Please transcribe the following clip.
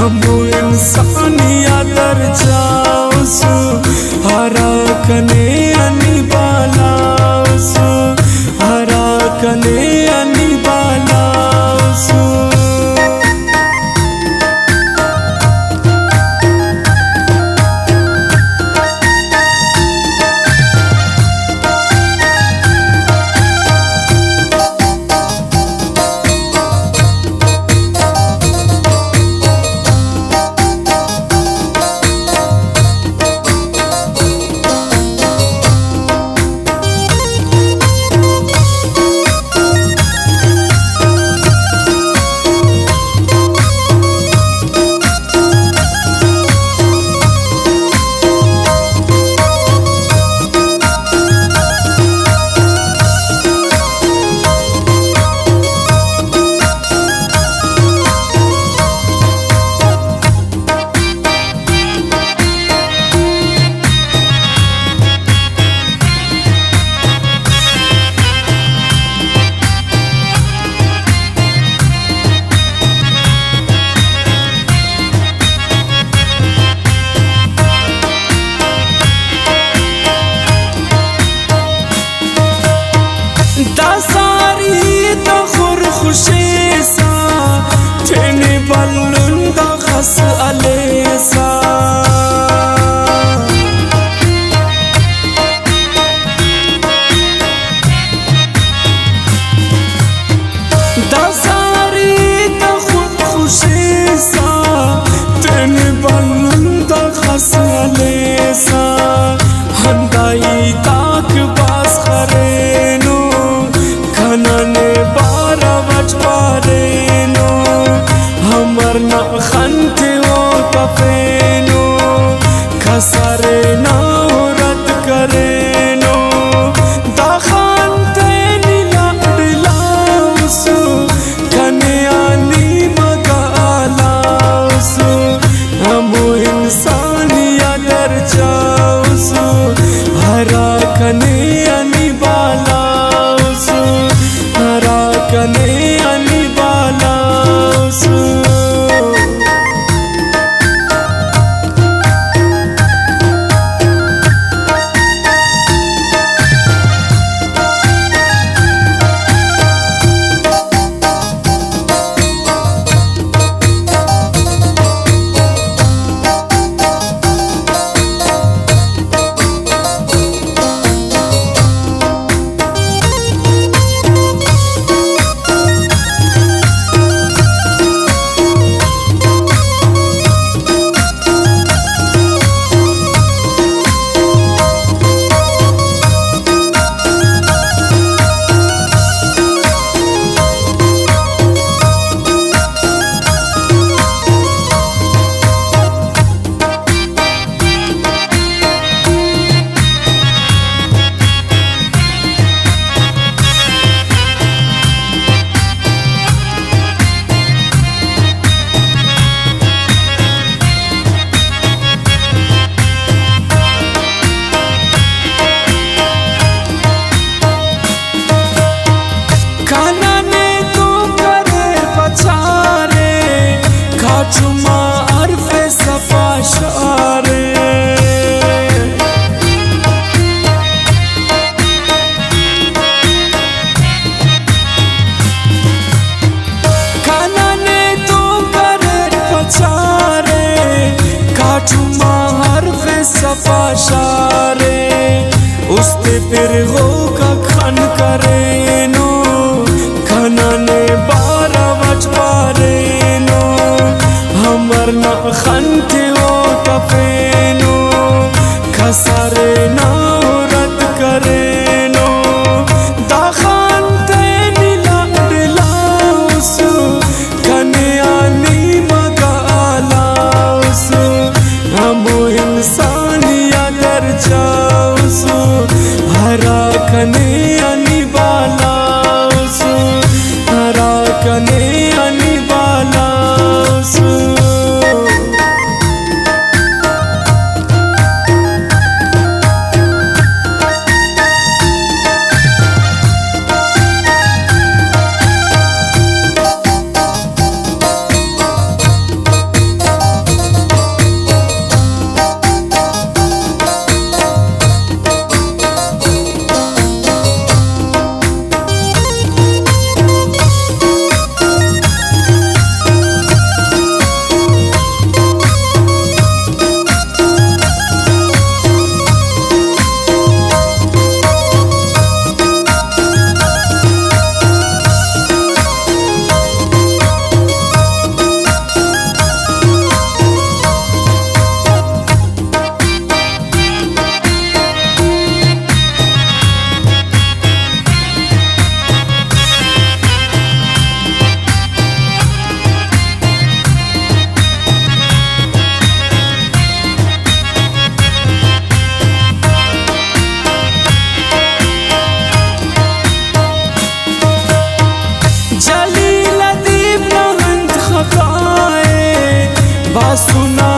हमो इंसानियत दर्जाउसु हरा कने अनि बालाउसु हरा कने अनि बालाउसु دساری تا خور خوشیسا تینی بلون دا خس علیسا دساری تا خور خوشیسا تینی بلون دا خس علیسا هندائی تاک باز خرینو خنانه بارا وچ پارینو हमर ना खंते हो कफेनो खसरे ना रद करेनो दा खंते नीला दिलाउसु कने आनी मगालाउसु हमो इंसानियत दर्जाउसु हरा कने अनि बालाउसु हरा कने अनि बालाउसु चुमा अरफे सफा शारे खाना ने तो करे पचारे काचुमा अरफे सफा शारे उसते फिर हो का खन करे नो खाना ने बारा वच पारे नो हमर ना खंते हो कफेनो खसरे ना रद करेनो दा खंते नीला दिलाउसु कने आनी मगालाउसु हमो इंसानियत दर्जाउसु हरा कने अनि बालाउसु हरा कने अनि बालाउसु बासुना